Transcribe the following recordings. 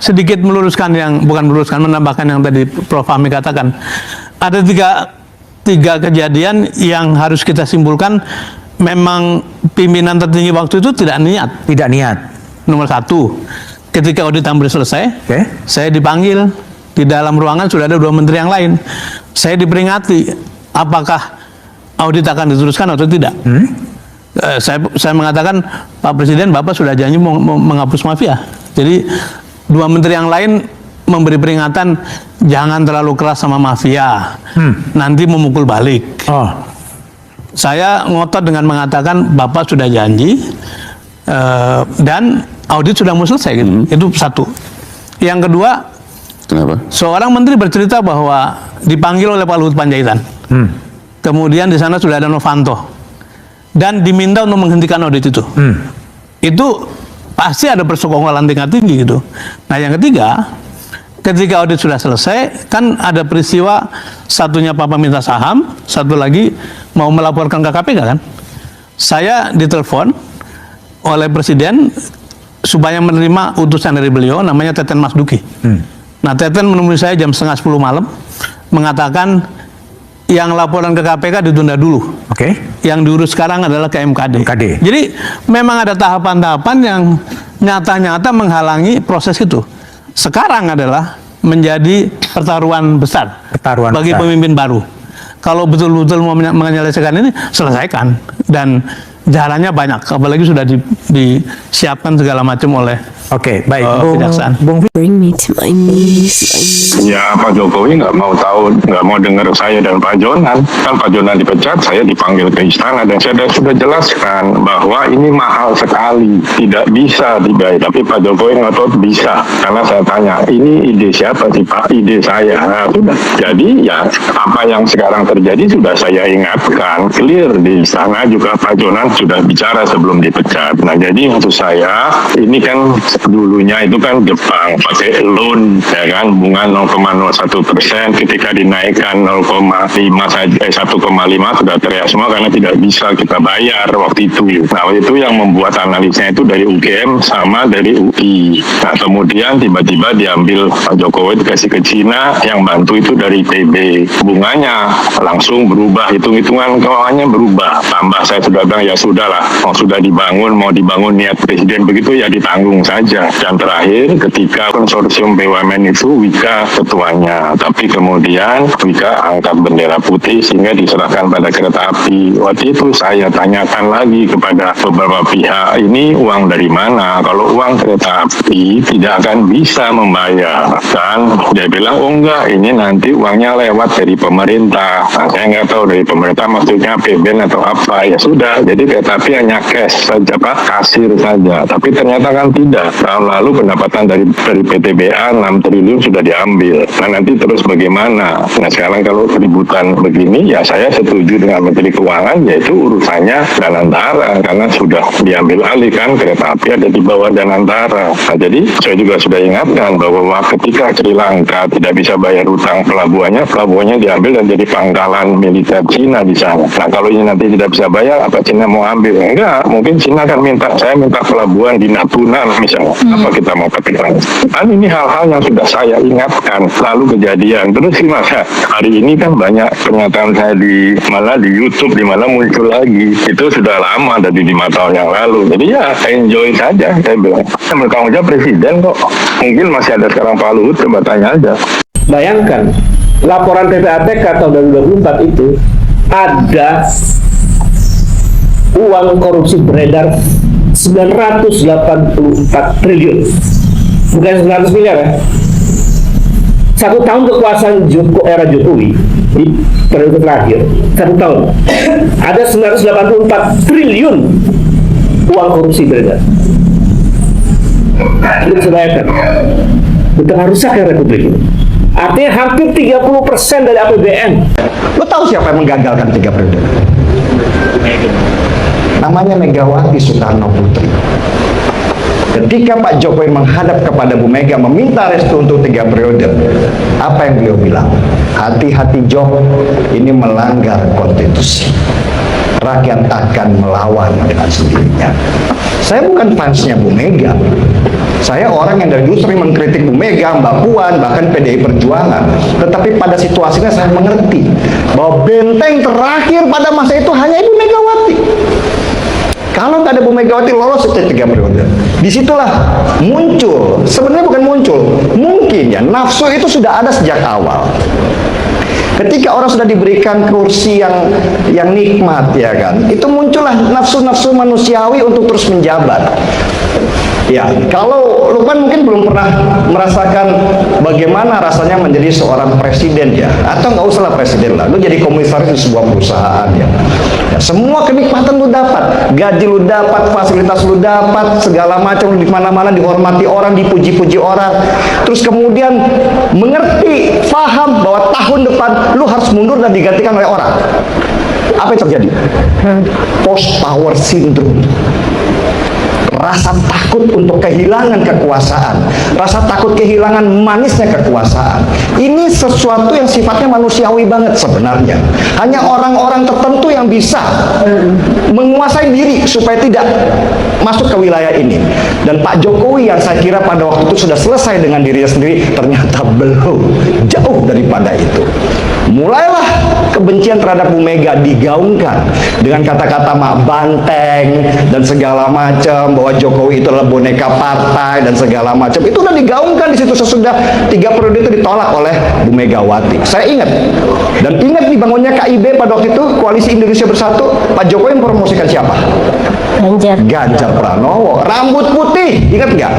sedikit meluruskan menambahkan yang tadi Prof. Fahmi katakan. Ada tiga kejadian yang harus kita simpulkan memang pimpinan tertinggi waktu itu tidak niat. Tidak niat. Nomor satu, ketika audit hampir selesai, saya dipanggil di dalam ruangan sudah ada 2 menteri yang lain. Saya diperingati apakah audit akan diteruskan atau tidak. Saya mengatakan, Pak Presiden, Bapak sudah janji mau menghapus mafia. Jadi 2 menteri yang lain memberi peringatan, jangan terlalu keras sama mafia, nanti memukul balik. Saya ngotot dengan mengatakan Bapak sudah janji dan audit sudah mau selesai gitu. Itu satu. Yang kedua, kenapa? Seorang menteri bercerita bahwa dipanggil oleh Pak Luhut Panjaitan. Kemudian di sana sudah ada Novanto dan diminta untuk menghentikan audit itu. Itu pasti ada persekongkolan tingkat tinggi gitu. Nah, yang ketiga, ketika audit sudah selesai, kan ada peristiwa satunya Papa minta saham, satu lagi mau melaporkan ke KPK kan. Saya ditelepon oleh Presiden supaya menerima utusan dari beliau, namanya Teten Mas Duki. Nah, Teten menemui saya jam 9:30 malam, mengatakan yang laporan ke KPK ditunda dulu. Yang diurus sekarang adalah ke MKD. Jadi memang ada tahapan-tahapan yang nyata-nyata menghalangi proses itu. Sekarang adalah menjadi pertaruhan besar bagi pemimpin baru. Kalau betul-betul mau menyelesaikan ini, selesaikan. Dan jalannya banyak, apalagi sudah disiapkan segala macam oleh kejaksaan. Bring me to my knees. Ya, Pak Jokowi nggak mau tahu, nggak mau dengar saya dan Pak Jonan. Kan Pak Jonan dipecat, saya dipanggil ke istana dan saya sudah jelaskan bahwa ini mahal sekali, tidak bisa dibayar. Tapi Pak Jokowi ngotot bisa, karena saya tanya, ini ide siapa sih Pak? Ide saya. Nah, sudah. Jadi ya apa yang sekarang terjadi sudah saya ingatkan, clear di istana juga Pak Jonan sudah bicara sebelum dipecat. Nah, jadi maksud saya ini kan dulunya itu kan Jepang pakai loan, ya kan, bunga 0,01%, ketika dinaikkan 0,5 saja, 1,5 sudah teriak semua karena tidak bisa kita bayar waktu itu. Nah, itu yang membuat analisnya itu dari UGM sama dari UI. Nah, kemudian tiba-tiba diambil Pak Jokowi dikasih ke Cina, yang bantu itu dari PB. Bunganya langsung berubah, hitung-hitungan keuangannya berubah. Tambah saya sudah bilang ya sudahlah, sudah dibangun, mau dibangun niat Presiden begitu ya ditanggung saja. Dan terakhir ketika konsorsium BUMN itu Wika ketuanya, tapi kemudian Wika angkat bendera putih sehingga diserahkan pada kereta api. Waktu itu saya tanyakan lagi kepada beberapa pihak, ini uang dari mana? Kalau uang kereta api tidak akan bisa membayar. Dan dia bilang, oh enggak, ini nanti uangnya lewat dari pemerintah. Nah, saya nggak tahu dari pemerintah maksudnya PBN atau apa. Ya sudah, jadi kereta api hanya cash saja, Pak, kasir saja. Tapi ternyata kan tidak. Tahun lalu pendapatan dari PTBA 6 triliun sudah diambil. Nah, nanti terus bagaimana? Nah, sekarang kalau keributan begini, ya saya setuju dengan Menteri Keuangan, yaitu urusannya Danantara, karena sudah diambil alih kan, kereta api ada di bawah Danantara. Nah, jadi saya juga sudah ingatkan bahwa ketika Sri Lanka tidak bisa bayar utang pelabuhannya diambil dan jadi pangkalan militer Cina di sana. Nah, kalau ini nanti tidak bisa bayar, apa Cina mau ambil? Enggak, mungkin Cina akan saya minta pelabuhan di Natuna misalnya. Apa kita mau kepikiran? Kan ini hal-hal yang sudah saya ingatkan, lalu kejadian. Terus gimana? Hari ini kan banyak pernyataan saya di YouTube, di mana muncul lagi. Itu sudah lama, dari 5 tahun yang lalu. Jadi ya enjoy saja, saya bilang. Bertanggung jawab Presiden kok. Mungkin masih ada sekarang Pak Luhut, coba tanya aja. Bayangkan, laporan PPATK tahun 2024 itu ada uang korupsi beredar 984 triliun, bukan 900 miliar ya. 1 tahun kekuasaan era Jokowi di periode terakhir, 1 tahun ada 984 triliun uang korupsi beredar. Itu sebayangkan betapa rusaknya Republik ini. Artinya hampir 30% dari APBN. Lo tahu siapa yang menggagalkan 3 periode? Namanya Megawati Soekarno Putri. Ketika Pak Jokowi menghadap kepada Bu Mega meminta restu untuk 3 periode, apa yang beliau bilang? Hati-hati Jok, ini melanggar konstitusi. rakyat akan melawan dengan sendirinya. Saya bukan fansnya Bu Mega. Saya orang yang dari dulu sering mengkritik Bu Mega, Mbak Puan, bahkan PDI Perjuangan. Tetapi pada situasinya saya mengerti bahwa benteng terakhir pada masa itu hanya Ibu Megawati. Kalau nggak ada Bu Megawati lolos itu 3 periode. Disitulah muncul, sebenarnya bukan muncul, mungkin ya nafsu itu sudah ada sejak awal. Ketika orang sudah diberikan kursi yang nikmat, ya kan, itu muncullah nafsu-nafsu manusiawi untuk terus menjabat. Ya, kalau Lukman mungkin belum pernah merasakan bagaimana rasanya menjadi seorang presiden ya, atau nggak usahlah presiden lah, lu jadi komisaris di sebuah perusahaan ya. Ya, semua kenikmatan lu dapat, gaji lu dapat, fasilitas lu dapat, segala macam lu di mana-mana dihormati orang, dipuji-puji orang. Terus kemudian mengerti, paham bahwa tahun depan lu harus mundur dan digantikan oleh orang. Apa yang terjadi? Post power syndrome. Rasa takut untuk kehilangan kekuasaan, rasa takut kehilangan manisnya kekuasaan. Ini sesuatu yang sifatnya manusiawi banget sebenarnya. Hanya orang-orang tertentu yang bisa menguasai diri supaya tidak masuk ke wilayah ini. Dan Pak Jokowi yang saya kira pada waktu itu sudah selesai dengan dirinya sendiri, ternyata belum, jauh daripada itu. Mulailah kebencian terhadap Bu Mega digaungkan dengan kata-kata mak banteng dan segala macam, bahwa Jokowi itu adalah boneka partai dan segala macam. Itu udah digaungkan di situ sesudah 3 periode itu ditolak oleh Bu Megawati. Saya ingat, dan ingat dibangunnya KIB pada waktu itu, Koalisi Indonesia Bersatu. Pak Jokowi mempromosikan siapa? Ganjar Pranowo, rambut putih, ingat nggak?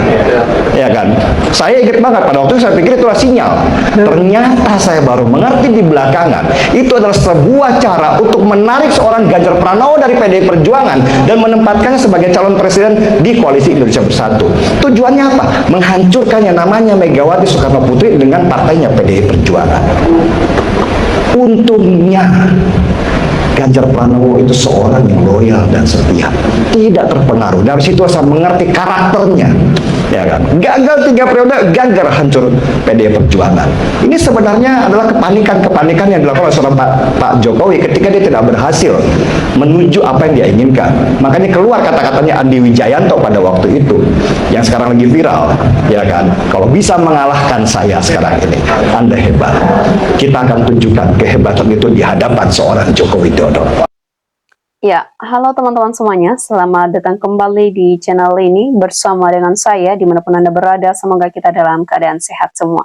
Ya kan? Saya ingat banget pada waktu itu, saya pikir itulah sinyal. Ternyata saya baru mengerti di belakangan, itu adalah sebuah cara untuk menarik seorang Ganjar Pranowo dari PDI Perjuangan dan menempatkannya sebagai calon presiden di Koalisi Indonesia Bersatu. Tujuannya apa? Menghancurkan yang namanya Megawati Soekarno Putri dengan partainya PDI Perjuangan. Untungnya Ganjar Pranowo itu seorang yang loyal dan setia, tidak terpengaruh. Dari situ saya mengerti karakternya, ya kan. Gagal 3 periode, Ganjar hancur PDI Perjuangan. Ini sebenarnya adalah kepanikan yang dilakukan oleh seorang Pak Jokowi ketika dia tidak berhasil menuju apa yang dia inginkan. Makanya keluar kata-katanya Andi Wijayanto pada waktu itu, yang sekarang lagi viral, ya kan. Kalau bisa mengalahkan saya sekarang ini, Anda hebat. Kita akan tunjukkan kehebatan itu di hadapan seorang Joko Widodo. Ya, halo teman-teman semuanya, selamat datang kembali di channel ini bersama dengan saya dimanapun Anda berada, semoga kita dalam keadaan sehat semua.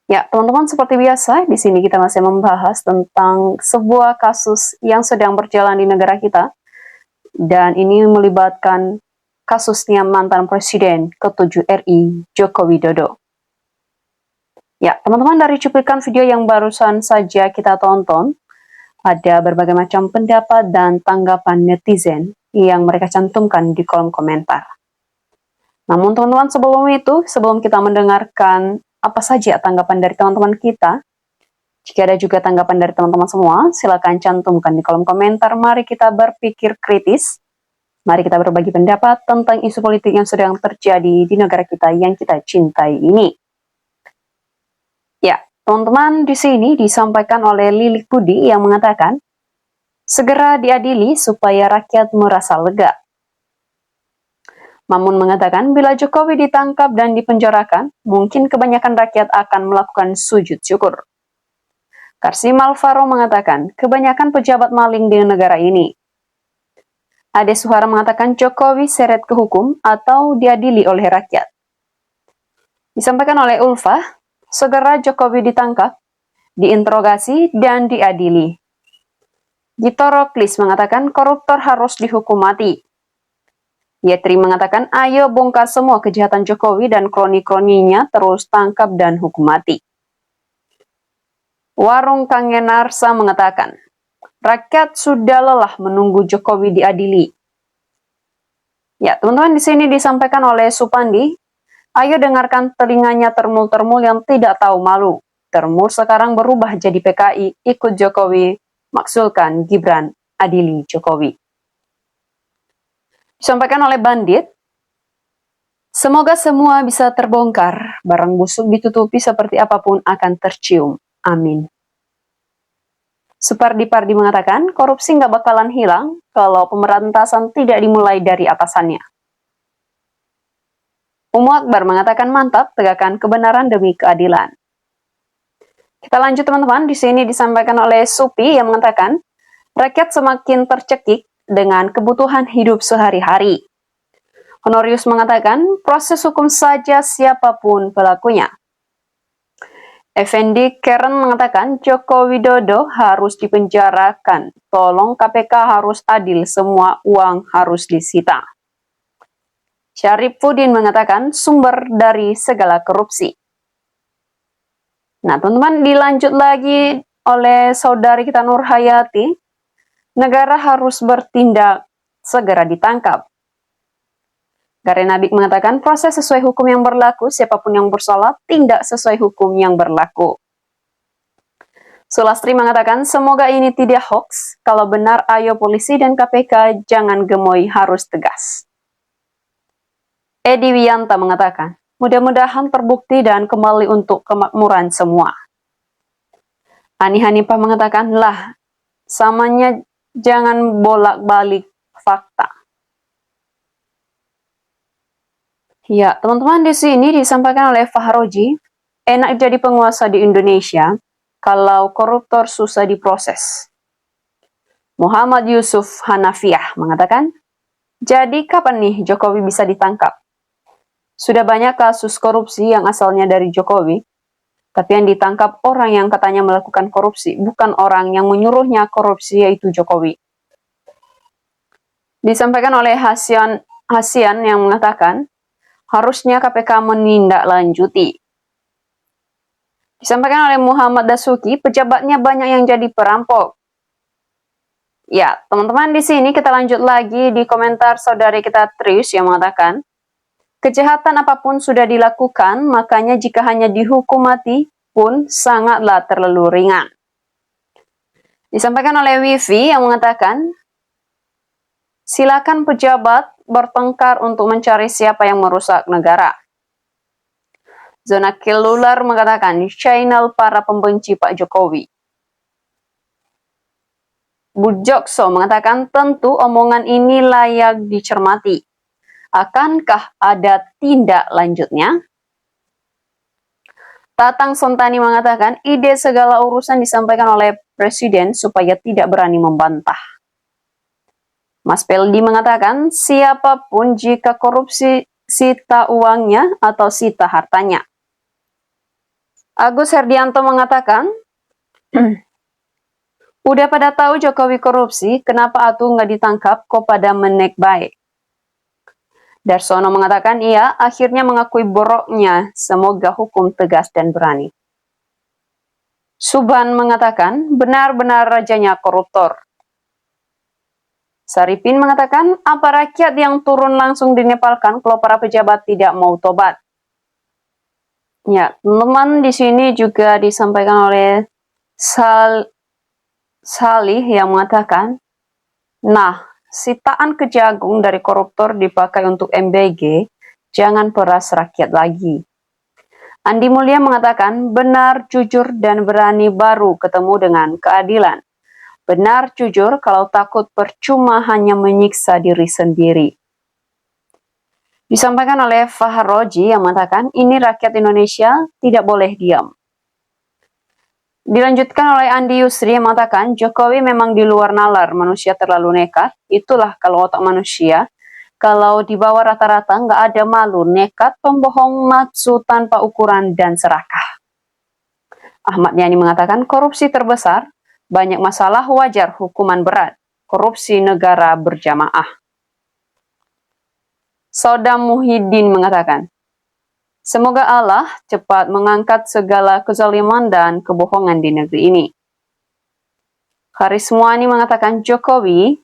Ya, teman-teman, seperti biasa, di sini kita masih membahas tentang sebuah kasus yang sedang berjalan di negara kita, dan ini melibatkan kasusnya mantan Presiden ke-7 RI, Joko Widodo. Ya, teman-teman, dari cuplikan video yang barusan saja kita tonton, ada berbagai macam pendapat dan tanggapan netizen yang mereka cantumkan di kolom komentar. Namun teman-teman, sebelum kita mendengarkan apa saja tanggapan dari teman-teman kita, jika ada juga tanggapan dari teman-teman semua, silakan cantumkan di kolom komentar. Mari kita berpikir kritis, mari kita berbagi pendapat tentang isu politik yang sedang terjadi di negara kita yang kita cintai ini. Ya, teman-teman, di sini disampaikan oleh Lilik Budi yang mengatakan, segera diadili supaya rakyat merasa lega. Mamun mengatakan, bila Jokowi ditangkap dan dipenjarakan, mungkin kebanyakan rakyat akan melakukan sujud syukur. Karsim Alvaro mengatakan, kebanyakan pejabat maling di negara ini. Ade Suhara mengatakan, Jokowi seret ke hukum atau diadili oleh rakyat. Disampaikan oleh Ulfa, segera Jokowi ditangkap, diinterogasi, dan diadili. Gito Roklis mengatakan koruptor harus dihukum mati. Yetri mengatakan ayo bongkar semua kejahatan Jokowi dan kroni-kroninya, terus tangkap dan hukum mati. Warung Kangenarsa mengatakan rakyat sudah lelah menunggu Jokowi diadili. Ya, teman-teman, di sini disampaikan oleh Supandi, ayo dengarkan telinganya termul-termul yang tidak tahu malu. Termul sekarang berubah jadi PKI, ikut Jokowi, maksulkan Gibran, adili Jokowi. Disampaikan oleh Bandit, semoga semua bisa terbongkar, barang busuk ditutupi seperti apapun akan tercium. Amin. Supardi mengatakan korupsi nggak bakalan hilang kalau pemberantasan tidak dimulai dari atasannya. Umu Akbar mengatakan mantap, tegakkan kebenaran demi keadilan. Kita lanjut teman-teman, di sini disampaikan oleh Supi yang mengatakan rakyat semakin tercekik dengan kebutuhan hidup sehari-hari. Honorius mengatakan proses hukum saja siapapun pelakunya. Effendi Karen mengatakan Joko Widodo harus dipenjarakan. Tolong KPK harus adil, semua uang harus disita. Syarifudin mengatakan sumber dari segala korupsi. Nah, teman-teman, dilanjut lagi oleh saudari kita Nur Hayati. Negara harus bertindak, segera ditangkap. Karena Nabi mengatakan proses sesuai hukum yang berlaku, siapapun yang bersalah tindak sesuai hukum yang berlaku. Sulastri mengatakan semoga ini tidak hoax, kalau benar ayo polisi dan KPK jangan gemoy, harus tegas. Edi Wiyanta mengatakan mudah-mudahan terbukti dan kembali untuk kemakmuran semua. Ani Hanifah mengatakan lah, samanya jangan bolak-balik fakta. Ya, teman-teman, di sini disampaikan oleh Fahroji, enak jadi penguasa di Indonesia kalau koruptor susah diproses. Muhammad Yusuf Hanafiah mengatakan, jadi kapan nih Jokowi bisa ditangkap? Sudah banyak kasus korupsi yang asalnya dari Jokowi, tapi yang ditangkap orang yang katanya melakukan korupsi, bukan orang yang menyuruhnya korupsi, yaitu Jokowi. Disampaikan oleh Hasian yang mengatakan, harusnya KPK menindaklanjuti. Disampaikan oleh Muhammad Dasuki, pejabatnya banyak yang jadi perampok. Ya, teman-teman, di sini kita lanjut lagi di komentar saudari kita Trish yang mengatakan, kejahatan apapun sudah dilakukan, makanya jika hanya dihukum mati pun sangatlah terlalu ringan. Disampaikan oleh Wifi yang mengatakan, silakan pejabat bertengkar untuk mencari siapa yang merusak negara. Zona Kelular mengatakan channel para pembenci Pak Jokowi. Bujokso mengatakan tentu omongan ini layak dicermati. Akankah ada tindak lanjutnya? Tatang Sontani mengatakan ide segala urusan disampaikan oleh Presiden supaya tidak berani membantah. Mas Peldi mengatakan, siapapun jika korupsi sita uangnya atau sita hartanya. Agus Herdianto mengatakan, udah pada tahu Jokowi korupsi, kenapa atuh nggak ditangkap kok pada menek baik? Darsono mengatakan, iya, akhirnya mengakui boroknya, semoga hukum tegas dan berani. Subhan mengatakan, benar-benar rajanya koruptor. Saripin mengatakan, apa rakyat yang turun langsung dinepalkan kalau para pejabat tidak mau tobat? Ya, teman-teman, di sini juga disampaikan oleh Salih yang mengatakan, nah, sitaan kejagung dari koruptor dipakai untuk MBG, jangan peras rakyat lagi. Andi Mulya mengatakan, benar, jujur, dan berani baru ketemu dengan keadilan. Benar, jujur, kalau takut percuma hanya menyiksa diri sendiri. Disampaikan oleh Fahroji yang mengatakan, ini rakyat Indonesia tidak boleh diam. Dilanjutkan oleh Andi Yusri yang mengatakan, Jokowi memang di luar nalar, manusia terlalu nekat, itulah kalau otak manusia. Kalau di bawah rata-rata nggak ada malu, nekat, pembohong, nafsu tanpa ukuran, dan serakah. Ahmad Yani mengatakan, korupsi terbesar, banyak masalah wajar hukuman berat, korupsi negara berjamaah. Saudam Muhyiddin mengatakan, semoga Allah cepat mengangkat segala kezaliman dan kebohongan di negeri ini. Karismuani mengatakan, Jokowi,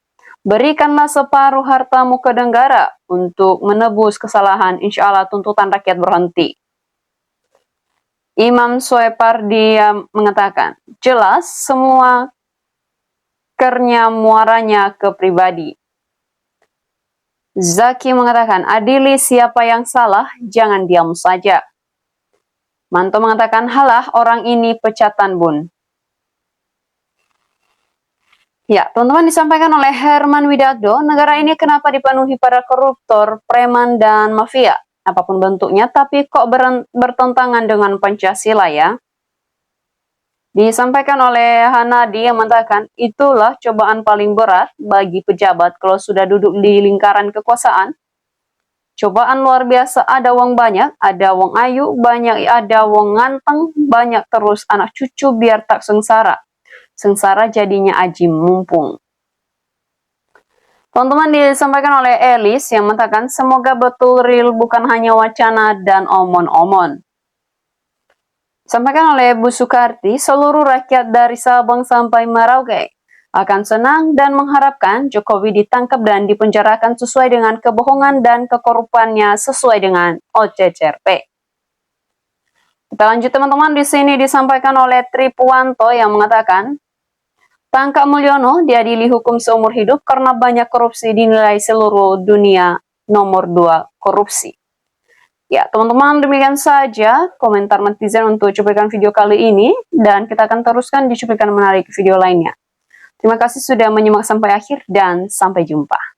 berikanlah separuh hartamu ke negara untuk menebus kesalahan, insya Allah tuntutan rakyat berhenti. Imam Soepar dia mengatakan, jelas semua kernya muaranya ke pribadi. Zaki mengatakan, adili siapa yang salah, jangan diam saja. Manto mengatakan, halah orang ini pecatan bun. Ya, teman-teman, disampaikan oleh Herman Widardo, negara ini kenapa dipenuhi para koruptor, preman, dan mafia, apapun bentuknya, tapi kok bertentangan dengan Pancasila ya? Disampaikan oleh Hanadi yang mengatakan, itulah cobaan paling berat bagi pejabat kalau sudah duduk di lingkaran kekuasaan. Cobaan luar biasa, ada wong banyak, ada wong ayu, banyak ada wong nganteng, banyak terus anak cucu biar tak sengsara. Sengsara jadinya aji mumpung. Teman-teman, disampaikan oleh Elis yang mengatakan, semoga betul real bukan hanya wacana dan omon-omon. Disampaikan oleh Bu Sukarti, seluruh rakyat dari Sabang sampai Merauke akan senang dan mengharapkan Jokowi ditangkap dan dipenjarakan sesuai dengan kebohongan dan kekorupannya sesuai dengan OCCRP. Kita lanjut teman-teman, di sini disampaikan oleh Tripuwanto yang mengatakan, Tangka Mulyono diadili hukum seumur hidup karena banyak korupsi dinilai seluruh dunia nomor 2 korupsi. Ya, teman-teman, demikian saja komentar netizen untuk cuplikan video kali ini, dan kita akan teruskan di cuplikan menarik video lainnya. Terima kasih sudah menyimak sampai akhir, dan sampai jumpa.